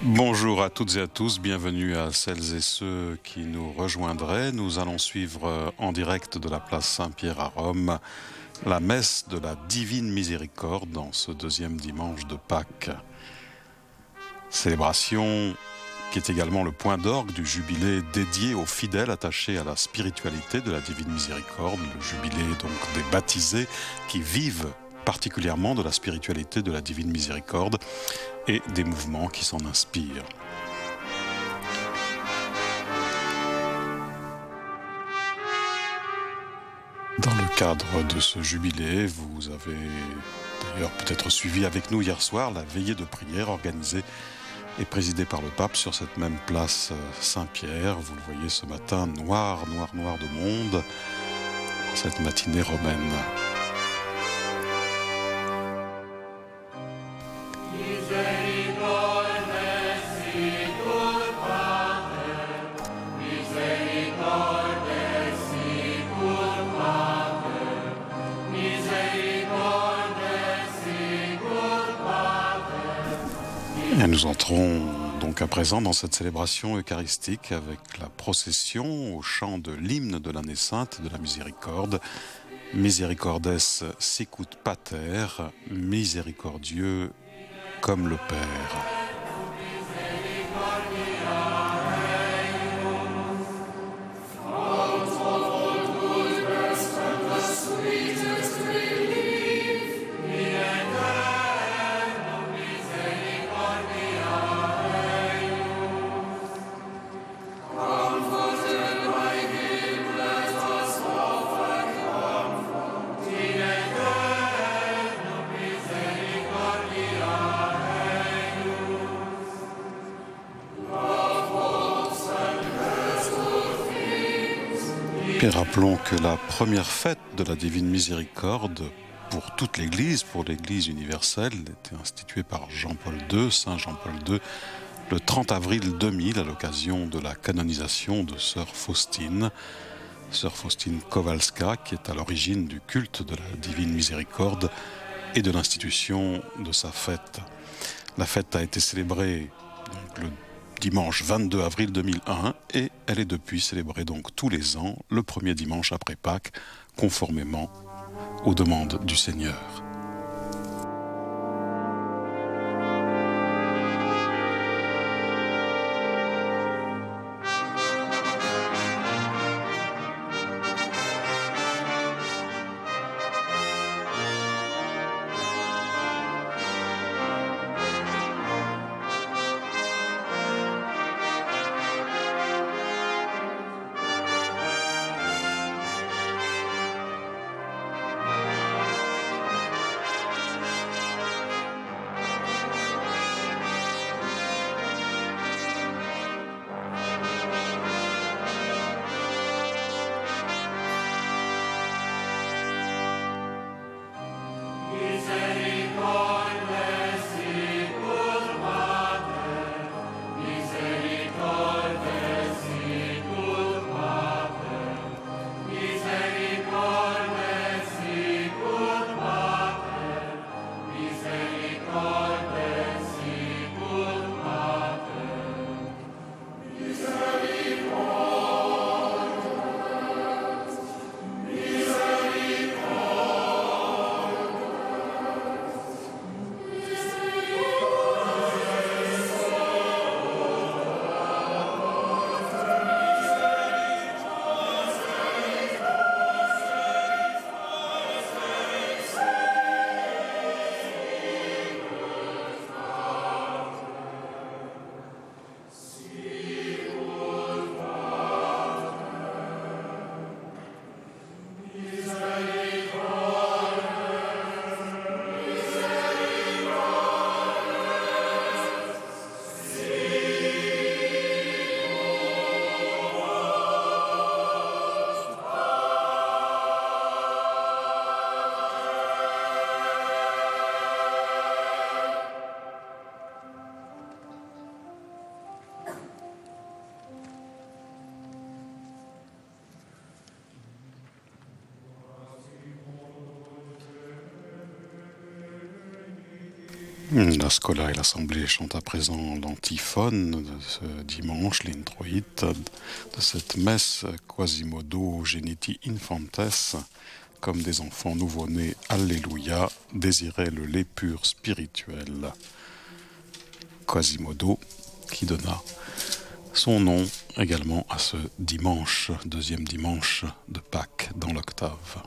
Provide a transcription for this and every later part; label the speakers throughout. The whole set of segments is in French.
Speaker 1: Bonjour à toutes et à tous, bienvenue à celles et ceux qui nous rejoindraient. Nous allons suivre en direct de la place Saint-Pierre à Rome la messe de la Divine Miséricorde dans ce deuxième dimanche de Pâques. Célébration qui est également le point d'orgue du jubilé dédié aux fidèles attachés à la spiritualité de la Divine Miséricorde, le jubilé donc des baptisés qui vivent particulièrement de la spiritualité de la Divine Miséricorde et des mouvements qui s'en inspirent. Dans le cadre de ce jubilé, vous avez d'ailleurs peut-être suivi avec nous hier soir la veillée de prière organisée et présidée par le pape sur cette même place Saint-Pierre. Vous le voyez ce matin, noir de monde, cette matinée romaine. Et nous entrons donc à présent dans cette célébration eucharistique avec la procession au chant de l'hymne de l'année sainte de la miséricorde. Misericordes sicut pater, miséricordieux comme le Père. Et rappelons que la première fête de la Divine Miséricorde pour toute l'Église, pour l'Église universelle, était instituée par Jean-Paul II, Saint Jean-Paul II, le 30 avril 2000 à l'occasion de la canonisation de Sœur Faustine Kowalska, qui est à l'origine du culte de la Divine Miséricorde et de l'institution de sa fête. La fête a été célébrée donc, le dimanche 22 avril 2001 et elle est depuis célébrée donc tous les ans, le premier dimanche après Pâques, conformément aux demandes du Seigneur. La Scola et l'Assemblée chantent à présent l'antiphone de ce dimanche, l'introït, de cette messe Quasimodo Geniti Infantes, comme des enfants nouveau-nés, Alléluia, désiraient le lait pur spirituel. Quasimodo, qui donna son nom également à ce dimanche, deuxième dimanche de Pâques dans l'octave.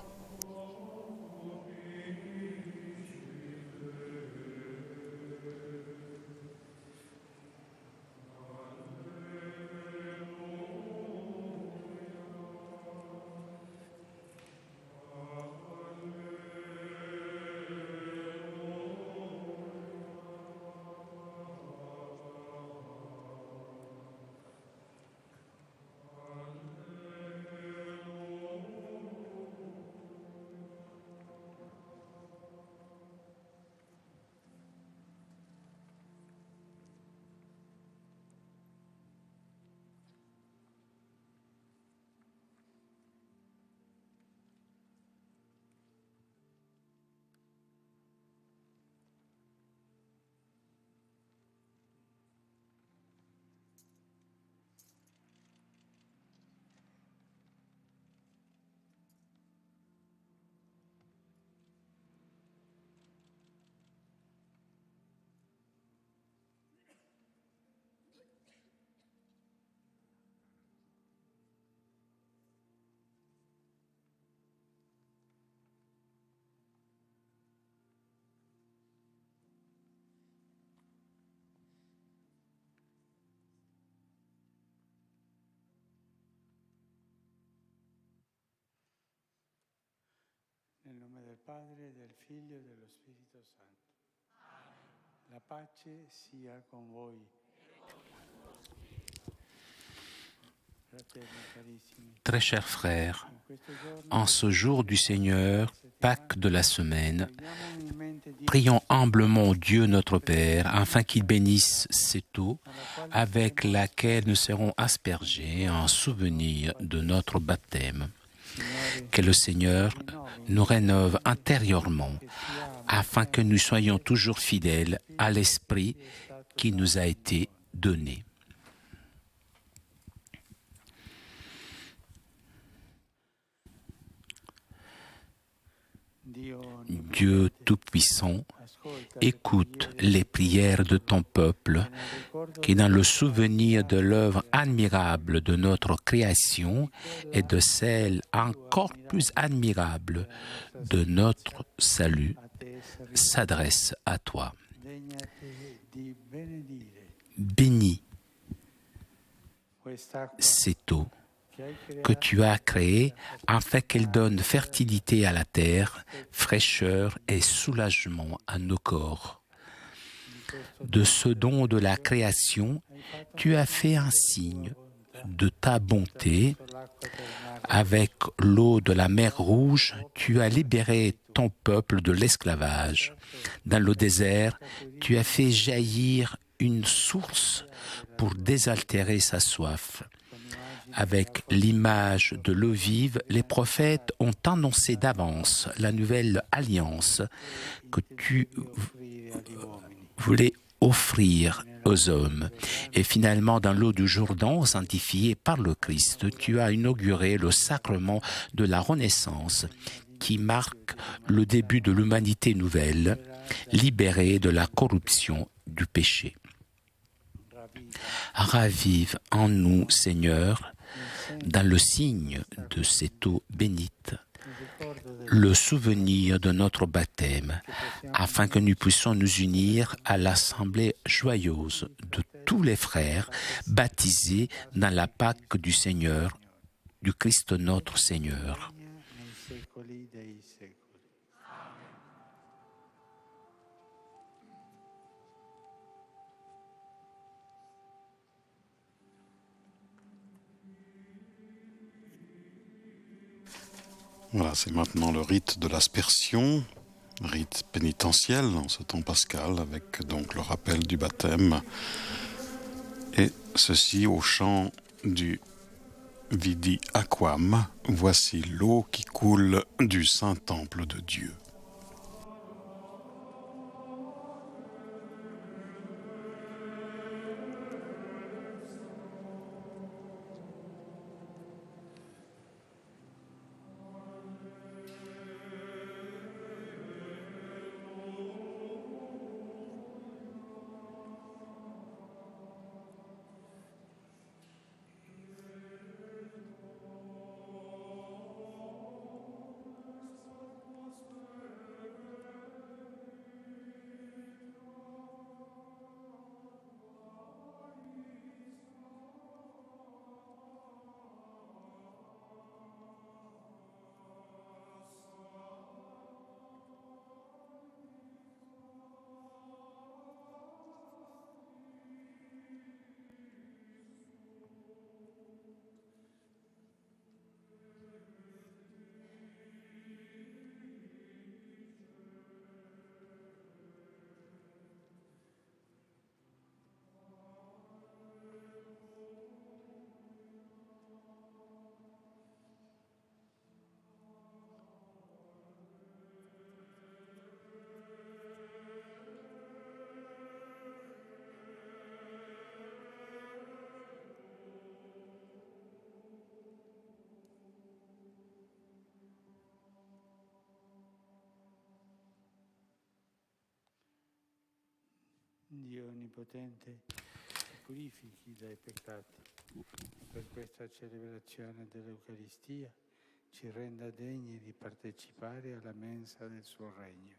Speaker 2: Nel nome del Padre, del Figlio e dello Spirito Santo. La pace sia con voi.
Speaker 3: Très chers frères, en ce jour du Seigneur, Pâques de la semaine, prions humblement Dieu notre Père afin qu'il bénisse cette eau avec laquelle nous serons aspergés en souvenir de notre baptême. Que le Seigneur nous rénove intérieurement afin que nous soyons toujours fidèles à l'Esprit qui nous a été donné. Dieu Tout-Puissant, écoute les prières de ton peuple qui, dans le souvenir de l'œuvre admirable de notre création et de celle encore plus admirable de notre salut, s'adresse à toi. Bénis cette eau que tu as créée afin qu'elle donne fertilité à la terre, fraîcheur et soulagement à nos corps. De ce don de la création, tu as fait un signe de ta bonté. Avec l'eau de la mer Rouge, tu as libéré ton peuple de l'esclavage. Dans le désert, tu as fait jaillir une source pour désaltérer sa soif. Avec l'image de l'eau vive, les prophètes ont annoncé d'avance la nouvelle alliance que tu voulais offrir aux hommes. Et finalement, dans l'eau du Jourdain, sanctifiée par le Christ, tu as inauguré le sacrement de la Renaissance qui marque le début de l'humanité nouvelle, libérée de la corruption du péché. Ravive en nous, Seigneur, dans le signe de cette eau bénite, le souvenir de notre baptême, afin que nous puissions nous unir à l'assemblée joyeuse de tous les frères baptisés dans la Pâque du Seigneur, du Christ notre Seigneur.
Speaker 1: Voilà, c'est maintenant le rite de l'aspersion, rite pénitentiel en ce temps pascal, avec donc le rappel du baptême, et ceci au chant du Vidi Aquam, voici l'eau qui coule du saint temple de Dieu.
Speaker 2: Dio onnipotente, ci purifichi dai peccati. Per questa celebrazione dell'Eucaristia ci renda degni di partecipare alla mensa del suo regno.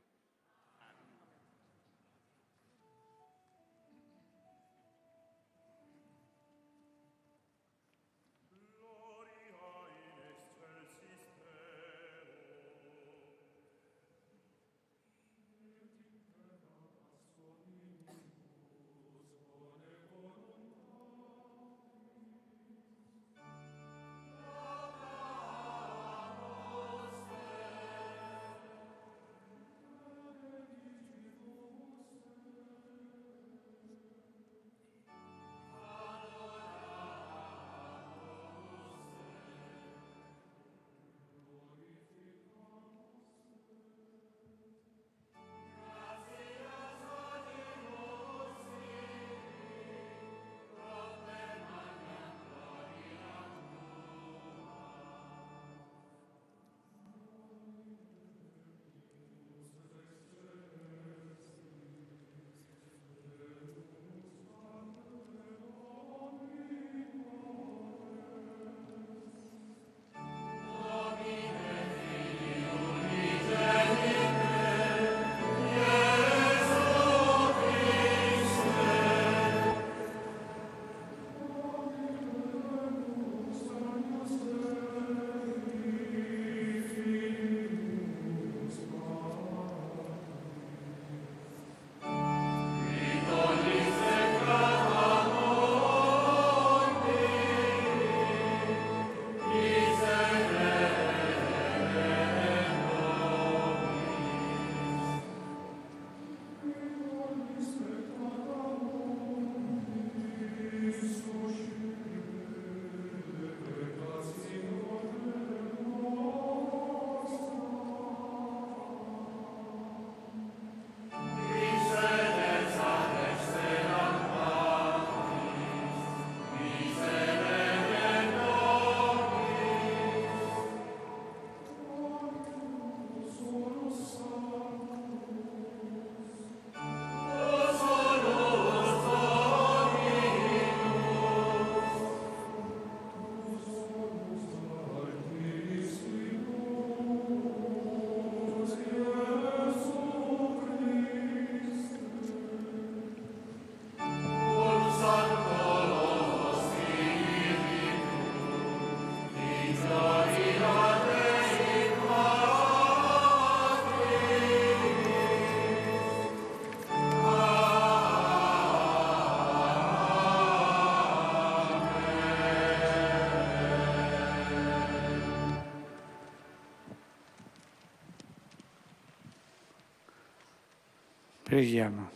Speaker 2: Preghiamo.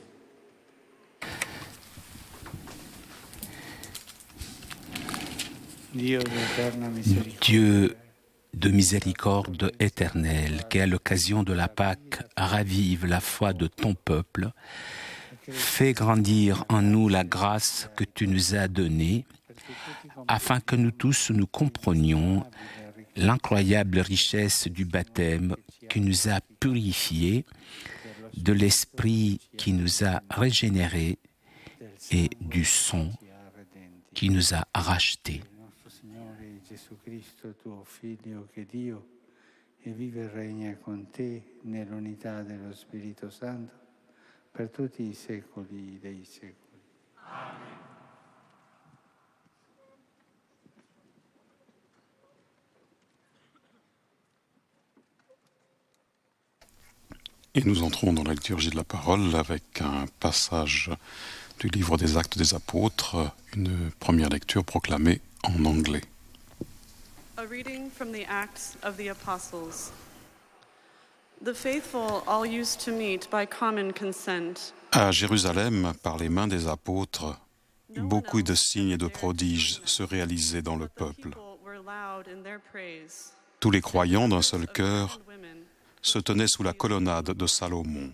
Speaker 3: Dieu de miséricorde éternelle, qui à l'occasion de la Pâque ravive la foi de ton peuple, fais grandir en nous la grâce que tu nous as donnée, afin que nous tous nous comprenions l'incroyable richesse du baptême qui nous a purifiés, de l'Esprit qui nous a régénérés et du sang qui nous a rachetés.
Speaker 2: Gesù Cristo, tuo Figlio, che Dio, e vive e regna con te nell'unità dello Spirito Santo per tutti i secoli dei secoli. Amen.
Speaker 1: Et nous entrons dans la liturgie de la parole avec un passage du livre des Actes des Apôtres, une première lecture proclamée en anglais.
Speaker 4: A reading from the Acts of the Apostles. The faithful all used to meet by common consent.
Speaker 1: À Jérusalem, par les mains des apôtres, beaucoup de signes et de prodiges se réalisaient dans le peuple. Tous les croyants d'un seul cœur se tenaient sous la colonnade de Salomon.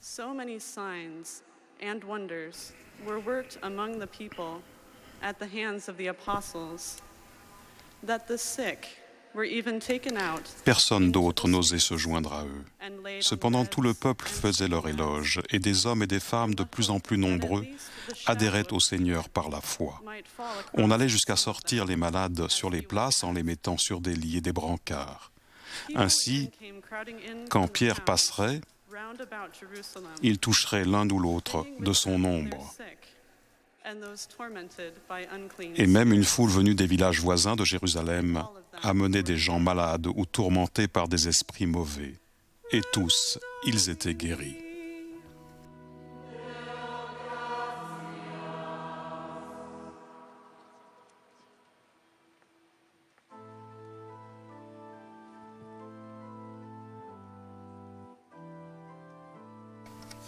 Speaker 4: So many signs and wonders were worked among the people at the hands of the apostles, that the sick
Speaker 1: Personne d'autre n'osait se joindre à eux. Cependant, tout le peuple faisait leur éloge, et des hommes et des femmes de plus en plus nombreux adhéraient au Seigneur par la foi. On allait jusqu'à sortir les malades sur les places en les mettant sur des lits et des brancards. Ainsi, quand Pierre passerait, il toucherait l'un ou l'autre de son ombre. Et même une foule venue des villages voisins de Jérusalem amenait des gens malades ou tourmentés par des esprits mauvais. Et tous, ils étaient guéris.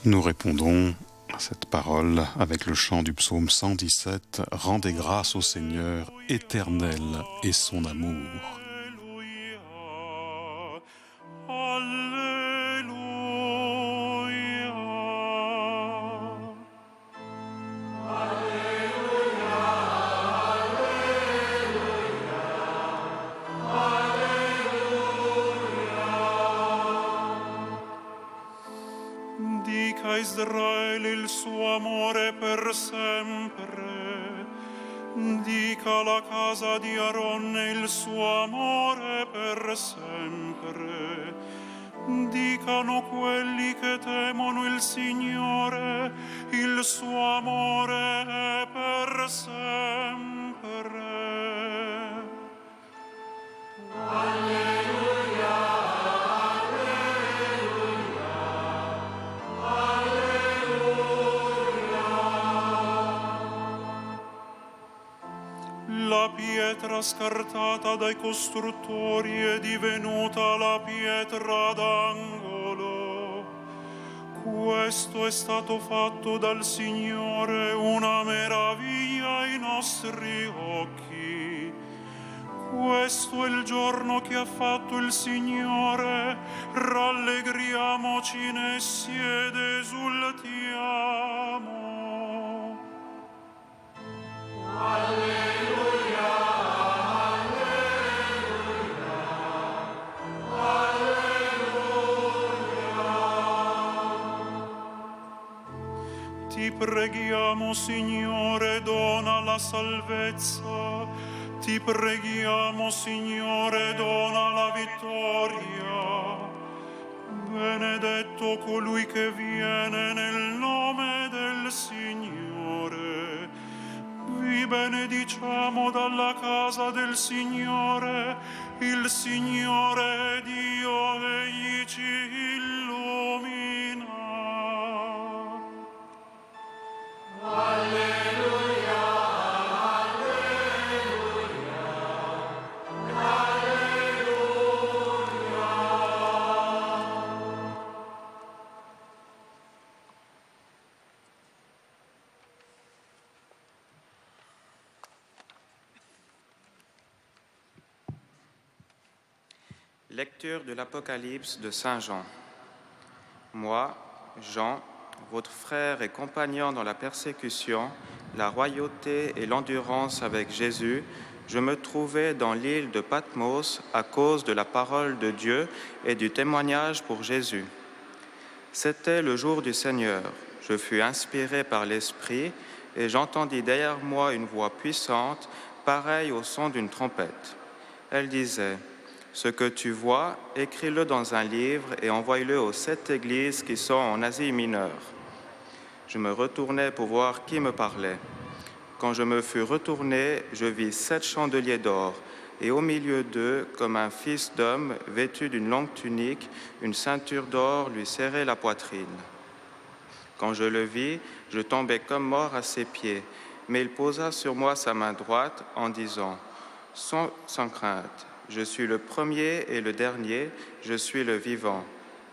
Speaker 1: Nous répondons à cette parole avec le chant du psaume 117 « Rendez grâce au Seigneur, éternel est son amour ».
Speaker 5: Israele il suo amore per sempre, dica la casa di Aronne il suo amore per sempre, dicano quelli che temono il Signore, il suo amore è per sempre. Alleluia. La pietra scartata dai costruttori è divenuta la pietra d'angolo. Questo è stato fatto dal Signore, una meraviglia ai nostri occhi. Questo è il giorno che ha fatto il Signore, rallegriamoci in essi ed esultiamo. Alleluia. Ti preghiamo, Signore, dona la salvezza. Ti preghiamo, Signore, dona la vittoria. Benedetto colui che viene nel nome del Signore. Vi benediciamo dalla casa del Signore. Il Signore è Dio, egli ci illumina. Alleluia, alleluia, alleluia.
Speaker 6: Lecture de l'Apocalypse de Saint Jean. Moi, Jean, votre frère et compagnon dans la persécution, la royauté et l'endurance avec Jésus, je me trouvais dans l'île de Patmos à cause de la parole de Dieu et du témoignage pour Jésus. C'était le jour du Seigneur. Je fus inspiré par l'Esprit et j'entendis derrière moi une voix puissante, pareille au son d'une trompette. Elle disait : ce que tu vois, écris-le dans un livre et envoie-le aux 7 églises qui sont en Asie mineure. Je me retournai pour voir qui me parlait. Quand je me fus retourné, je vis 7 chandeliers d'or, et au milieu d'eux, comme un fils d'homme vêtu d'une longue tunique, une ceinture d'or lui serrait la poitrine. Quand je le vis, je tombai comme mort à ses pieds, mais il posa sur moi sa main droite en disant : sans crainte, je suis le premier et le dernier, je suis le vivant.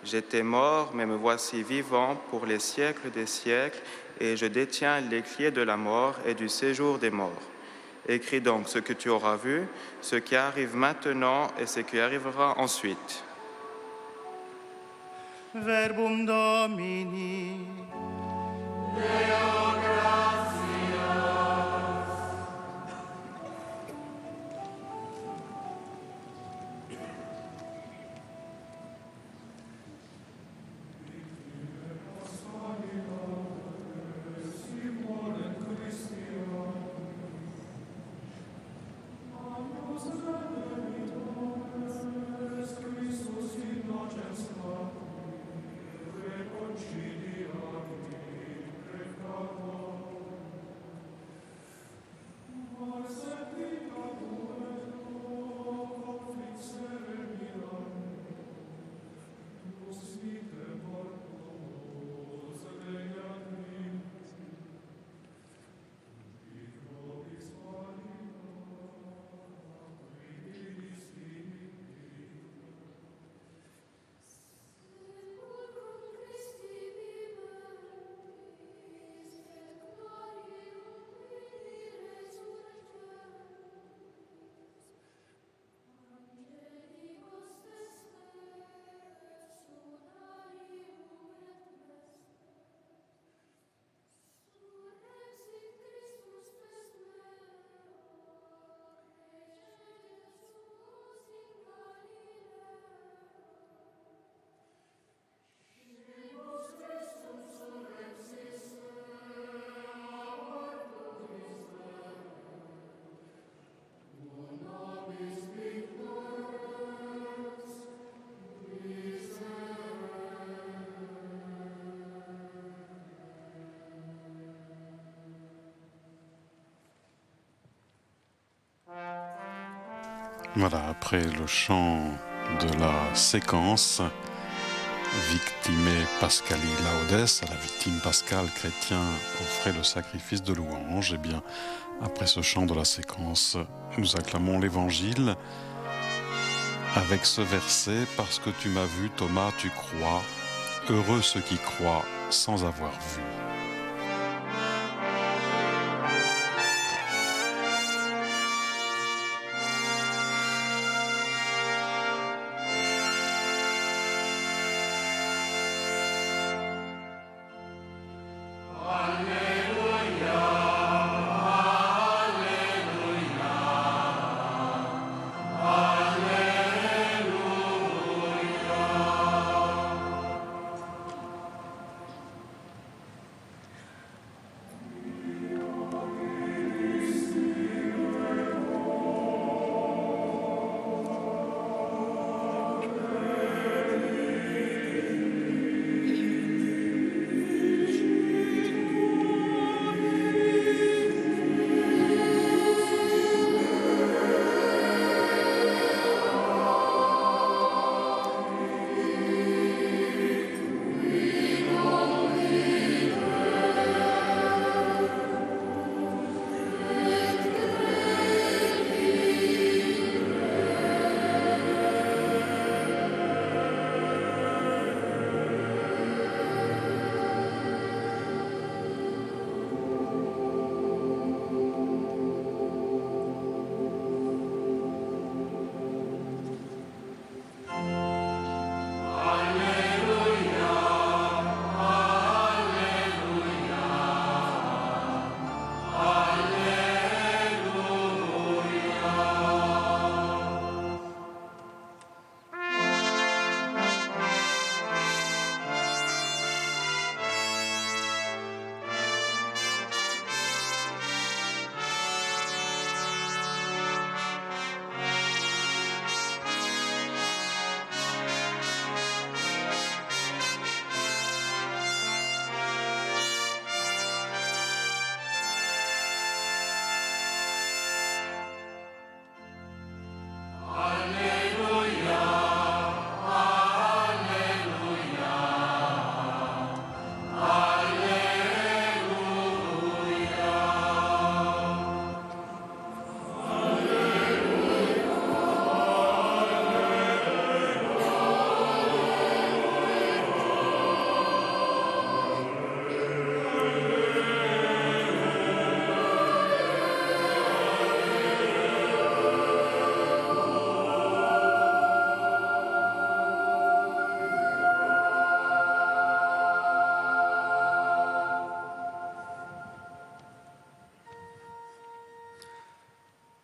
Speaker 6: J'étais mort, mais me voici vivant pour les siècles des siècles, et je détiens les clés de la mort et du séjour des morts. Écris donc ce que tu auras vu, ce qui arrive maintenant et ce qui arrivera ensuite.
Speaker 5: Verbum Domini. Deo gratias.
Speaker 1: Voilà, après le chant de la séquence Victime Pascali Laudes, à la victime pascale, chrétien offrait le sacrifice de louange, et bien après ce chant de la séquence, nous acclamons l'Évangile avec ce verset: parce que tu m'as vu, Thomas, tu crois. Heureux ceux qui croient sans avoir vu.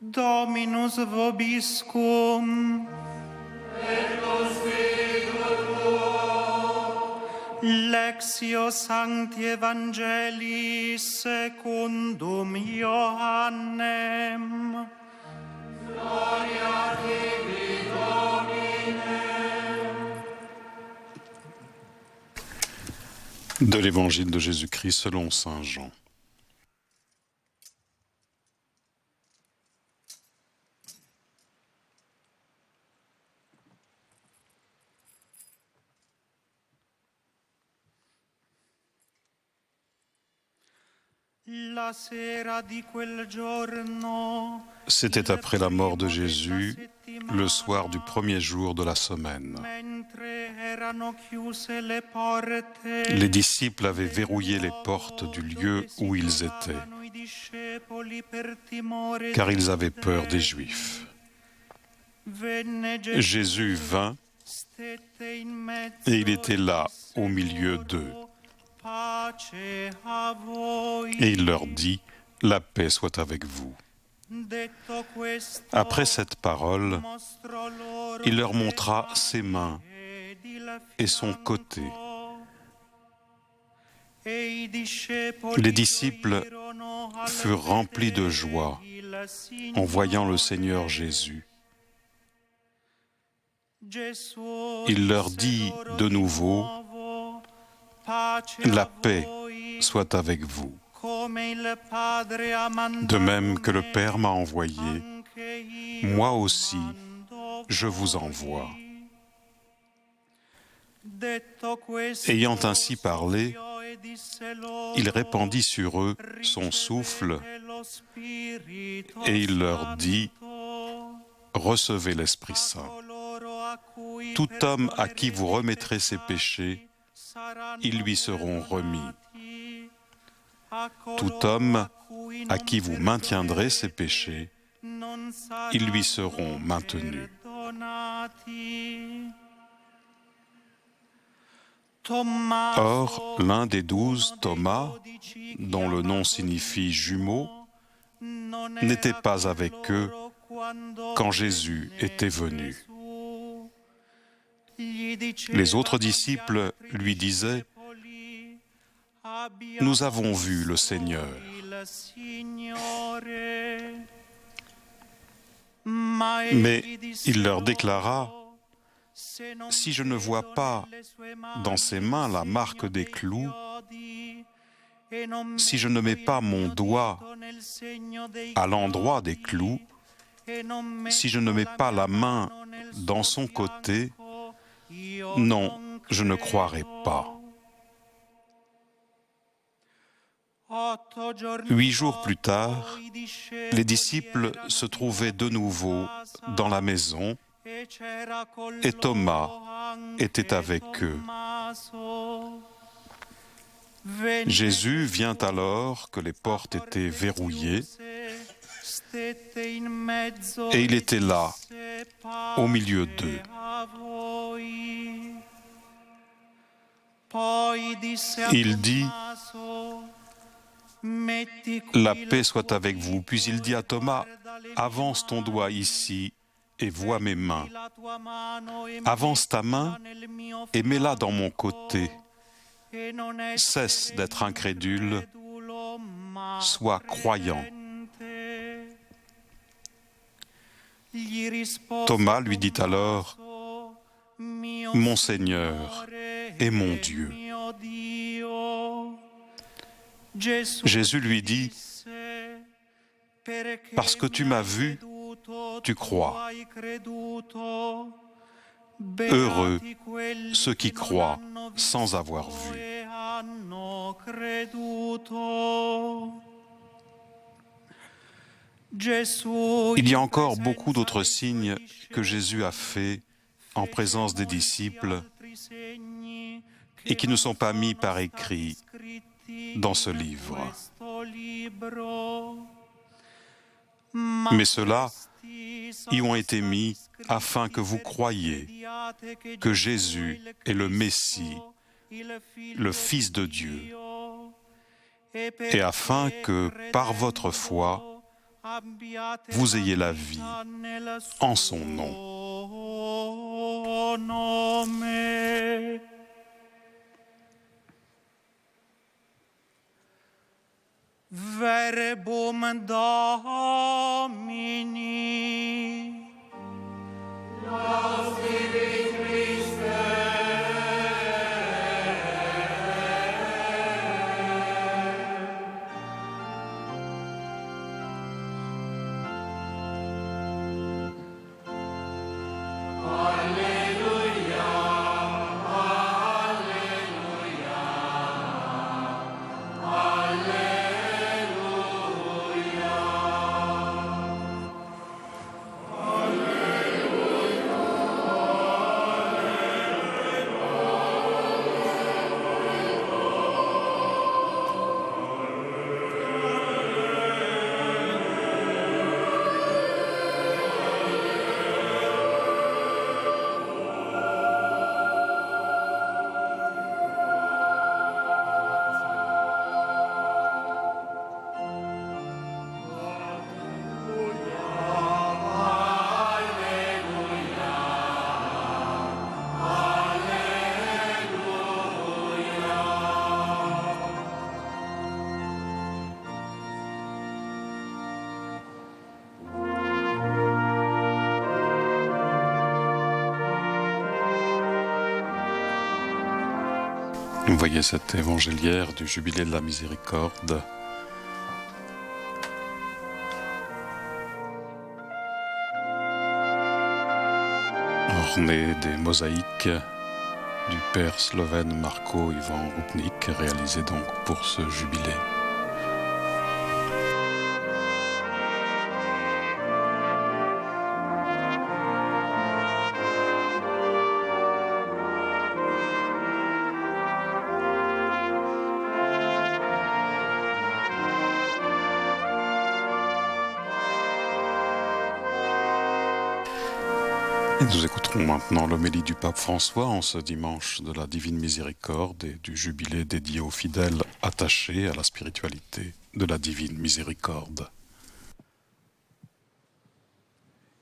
Speaker 5: Dominus vobiscum. Lectio Sancti Evangelii secundum Ioannem. Gloria tibi, Domine.
Speaker 1: De l'Évangile de Jésus-Christ selon saint Jean. C'était après la mort de Jésus, le soir du premier jour de la semaine. Les disciples avaient verrouillé les portes du lieu où ils étaient, car ils avaient peur des Juifs. Jésus vint et il était là, au milieu d'eux. Et il leur dit: la paix soit avec vous. Après cette parole, il leur montra ses mains et son côté. Les disciples furent remplis de joie en voyant le Seigneur Jésus. Il leur dit de nouveau: la paix soit avec vous. De même que le Père m'a envoyé, moi aussi, je vous envoie. Ayant ainsi parlé, il répandit sur eux son souffle et il leur dit, « Recevez l'Esprit Saint. Tout homme à qui vous remettrez ses péchés, ils lui seront remis. Tout homme à qui vous maintiendrez ses péchés, ils lui seront maintenus. » Or, l'un des 12, Thomas, dont le nom signifie jumeau, n'était pas avec eux quand Jésus était venu. Les autres disciples lui disaient, « Nous avons vu le Seigneur. » Mais il leur déclara, « Si je ne vois pas dans ses mains la marque des clous, si je ne mets pas mon doigt à l'endroit des clous, si je ne mets pas la main dans son côté, non, je ne croirai pas. » 8 jours plus tard, les disciples se trouvaient de nouveau dans la maison et Thomas était avec eux. Jésus vient alors que les portes étaient verrouillées et il était là, au milieu d'eux. Il dit, « La paix soit avec vous. » Puis il dit à Thomas, « Avance ton doigt ici et vois mes mains. Avance ta main et mets-la dans mon côté. Cesse d'être incrédule, sois croyant. » Thomas lui dit alors, « Mon Seigneur et mon Dieu. » Jésus lui dit, « Parce que tu m'as vu, tu crois. Heureux ceux qui croient sans avoir vu. » Il y a encore beaucoup d'autres signes que Jésus a faits en présence des disciples et qui ne sont pas mis par écrit dans ce livre. Mais ceux-là y ont été mis afin que vous croyiez que Jésus est le Messie, le Fils de Dieu, et afin que, par votre foi, vous ayez la vie en son nom.
Speaker 5: Verbum Domini. Laus tibi Christe.
Speaker 1: Vous voyez cet évangéliaire du Jubilé de la Miséricorde. orné des mosaïques du père slovène Marko Ivan Rupnik, réalisé donc pour ce jubilé. Et nous écouterons maintenant l'homélie du pape François en ce dimanche de la Divine Miséricorde et du jubilé dédié aux fidèles attachés à la spiritualité de la Divine Miséricorde.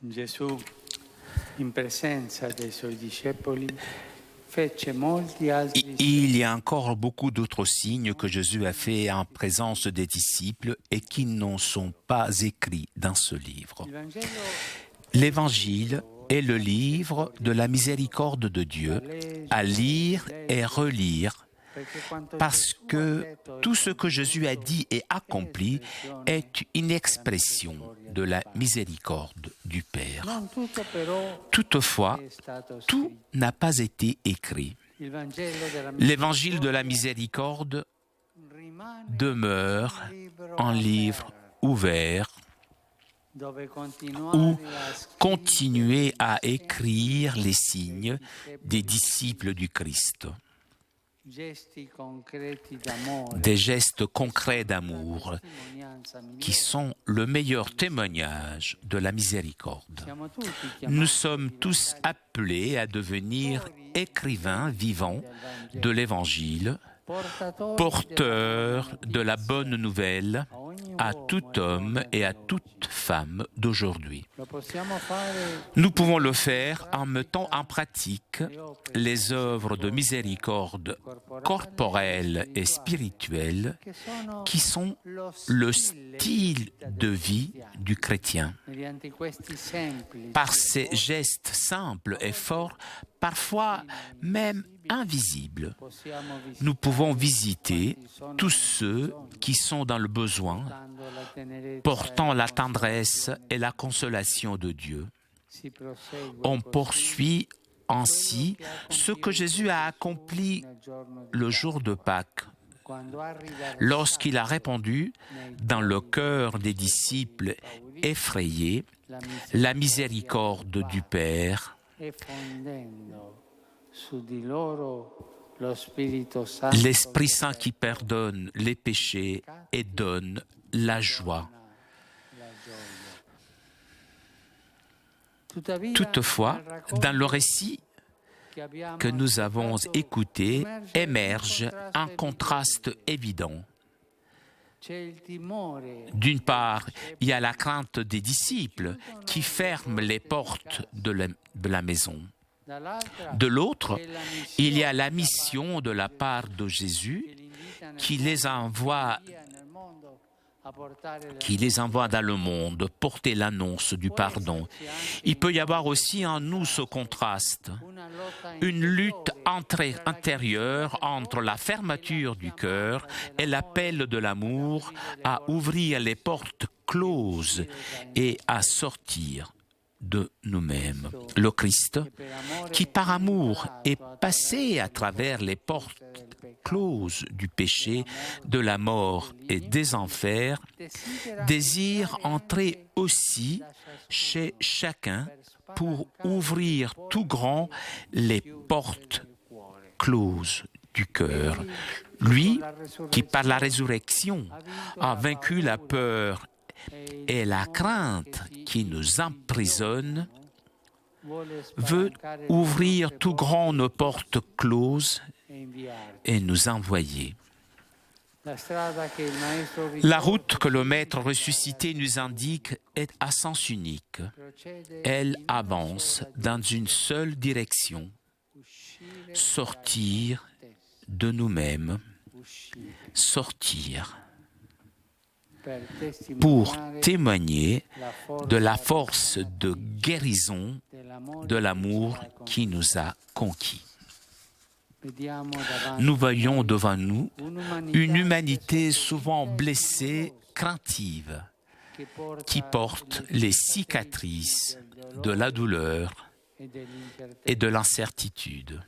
Speaker 2: Gesù, in presenza dei suoi discepoli, fece molti altri
Speaker 3: Il y a encore beaucoup d'autres signes que Jésus a fait en présence des disciples et qui n'en sont pas écrits dans ce livre. L'Évangile est le livre de la miséricorde de Dieu à lire et relire parce que tout ce que Jésus a dit et accompli est une expression de la miséricorde du Père. Toutefois, tout n'a pas été écrit. L'Évangile de la miséricorde demeure un livre ouvert ou continuer à écrire les signes des disciples du Christ. Des gestes concrets d'amour qui sont le meilleur témoignage de la miséricorde. Nous sommes tous appelés à devenir écrivains vivants de l'Évangile, porteurs de la bonne nouvelle à tout homme et à toute femme d'aujourd'hui. Nous pouvons le faire en mettant en pratique les œuvres de miséricorde corporelle et spirituelle qui sont le style de vie du chrétien. Par ces gestes simples et forts, parfois même invisibles, nous pouvons visiter tous ceux qui sont dans le besoin, portant la tendresse et la consolation de Dieu. On poursuit ainsi ce que Jésus a accompli le jour de Pâques, lorsqu'il a répandu dans le cœur des disciples effrayés la miséricorde du Père, l'Esprit Saint qui pardonne les péchés et donne la joie. Toutefois, dans le récit que nous avons écouté, émerge un contraste évident. D'une part, il y a la crainte des disciples qui ferment les portes de la maison. De l'autre, il y a la mission de la part de Jésus qui les envoie dans le monde porter l'annonce du pardon. Il peut y avoir aussi en nous ce contraste, une lutte intérieure entre la fermeture du cœur et l'appel de l'amour à ouvrir les portes closes et à sortir de nous-mêmes. Le Christ, qui par amour est passé à travers les portes closes du péché, de la mort et des enfers, désire entrer aussi chez chacun pour ouvrir tout grand les portes closes du cœur. Lui, qui par la résurrection a vaincu la peur et la crainte qui nous emprisonne, veut ouvrir tout grand nos portes closes et nous envoyer. La route que le Maître ressuscité nous indique est à sens unique. Elle avance dans une seule direction, sortir de nous-mêmes, sortir pour témoigner de la force de guérison de l'amour qui nous a conquis. Nous voyons devant nous une humanité souvent blessée, craintive, qui porte les cicatrices de la douleur et de l'incertitude.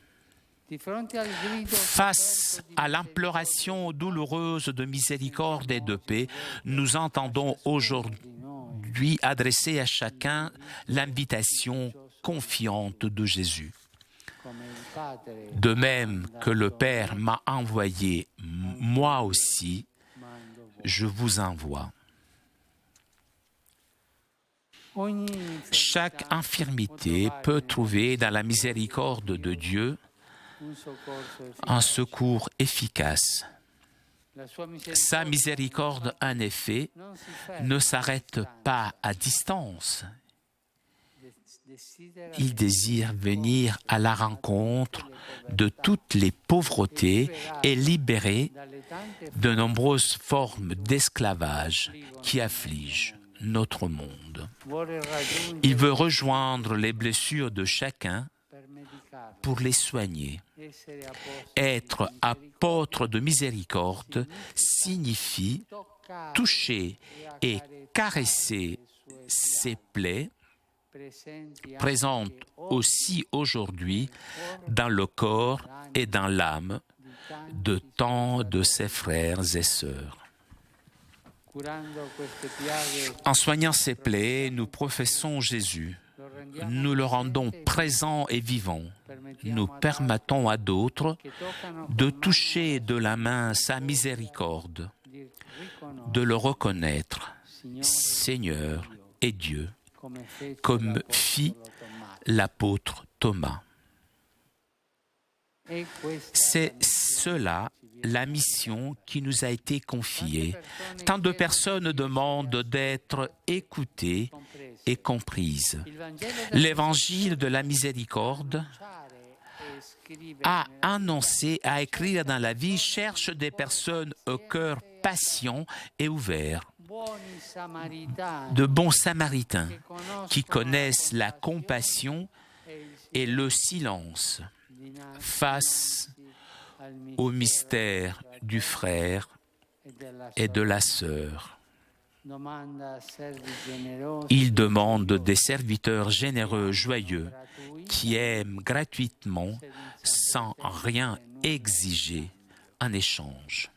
Speaker 3: Face à l'imploration douloureuse de miséricorde et de paix, nous entendons aujourd'hui adresser à chacun l'invitation confiante de Jésus. De même que le Père m'a envoyé, moi aussi, je vous envoie. Chaque infirmité peut trouver dans la miséricorde de Dieu un secours efficace. Sa miséricorde, en effet, ne s'arrête pas à distance. Il désire venir à la rencontre de toutes les pauvretés et libérer de nombreuses formes d'esclavage qui affligent notre monde. Il veut rejoindre les blessures de chacun pour les soigner. Être apôtre de miséricorde signifie toucher et caresser ses plaies, présentes aussi aujourd'hui dans le corps et dans l'âme de tant de ses frères et sœurs. En soignant ces plaies, nous professons Jésus. Nous le rendons présent et vivant. Nous permettons à d'autres de toucher de la main sa miséricorde, de le reconnaître, Seigneur et Dieu, comme fit l'apôtre Thomas. C'est cela la mission qui nous a été confiée. Tant de personnes demandent d'être écoutées et comprises. L'Évangile de la miséricorde à annoncer, à écrire dans la vie, cherche des personnes au cœur patient et ouvert, de bons samaritains qui connaissent la compassion et le silence face au mystère du frère et de la sœur. Il demande des serviteurs généreux, joyeux, qui aiment gratuitement, sans rien exiger en échange.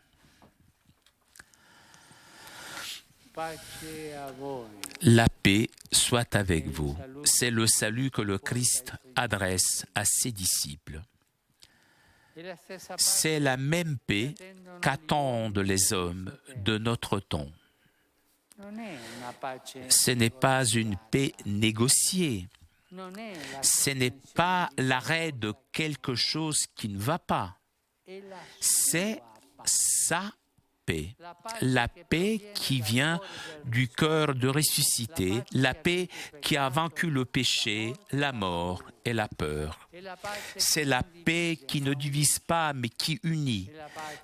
Speaker 3: La paix soit avec vous. C'est le salut que le Christ adresse à ses disciples. C'est la même paix qu'attendent les hommes de notre temps. Ce n'est pas une paix négociée. Ce n'est pas l'arrêt de quelque chose qui ne va pas. C'est sa paix. La paix qui vient du cœur de ressuscité, la paix qui a vaincu le péché, la mort et la peur. C'est la paix qui ne divise pas mais qui unit.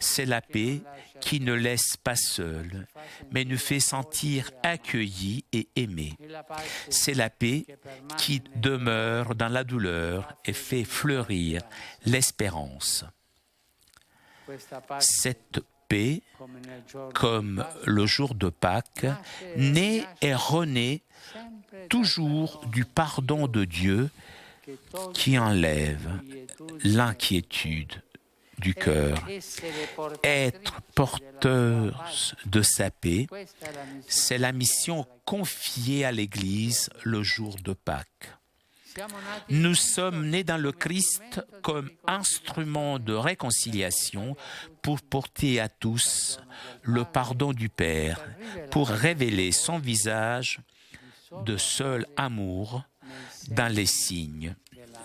Speaker 3: C'est la paix qui ne laisse pas seul, mais nous fait sentir accueillis et aimés. C'est la paix qui demeure dans la douleur et fait fleurir l'espérance. Cette paix, comme le jour de Pâques, naît et renaît toujours du pardon de Dieu qui enlève l'inquiétude du cœur. Être porteur de sa paix, c'est la mission confiée à l'Église le jour de Pâques. Nous sommes nés dans le Christ comme instrument de réconciliation pour porter à tous le pardon du Père, pour révéler son visage de seul amour dans les signes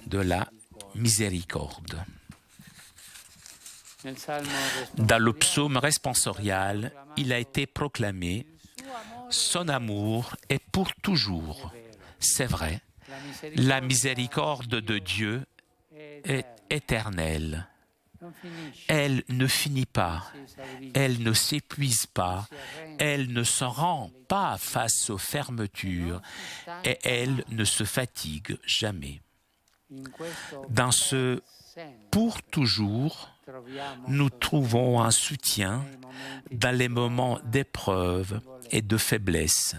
Speaker 3: de la miséricorde. Dans le psaume responsorial, il a été proclamé « Son amour est pour toujours ». C'est vrai. La miséricorde de Dieu est éternelle. Elle ne finit pas, elle ne s'épuise pas, elle ne se rend pas face aux fermetures et elle ne se fatigue jamais. Dans ce « pour toujours », nous trouvons un soutien dans les moments d'épreuve et de faiblesse,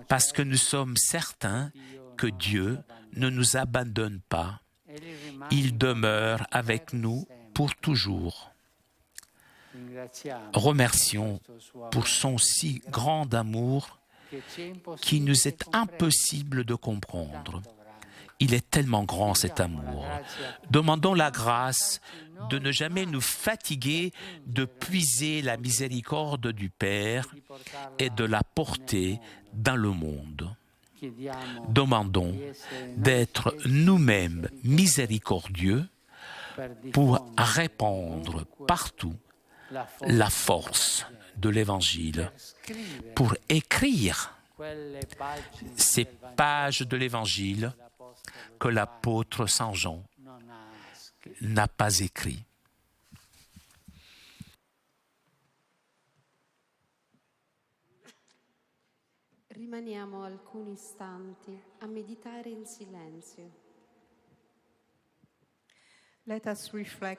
Speaker 3: parce que nous sommes certains que Dieu ne nous abandonne pas. Il demeure avec nous pour toujours. Remercions pour son si grand amour qui nous est impossible de comprendre. Il est tellement grand cet amour. Demandons la grâce de ne jamais nous fatiguer de puiser la miséricorde du Père et de la porter dans le monde. Demandons d'être nous-mêmes miséricordieux pour répandre partout la force de l'Évangile, pour écrire ces pages de l'Évangile que l'apôtre Saint Jean n'a pas écrit.
Speaker 7: Rimaniamo alcuni istanti a meditare in silenzio.
Speaker 8: Let us reflect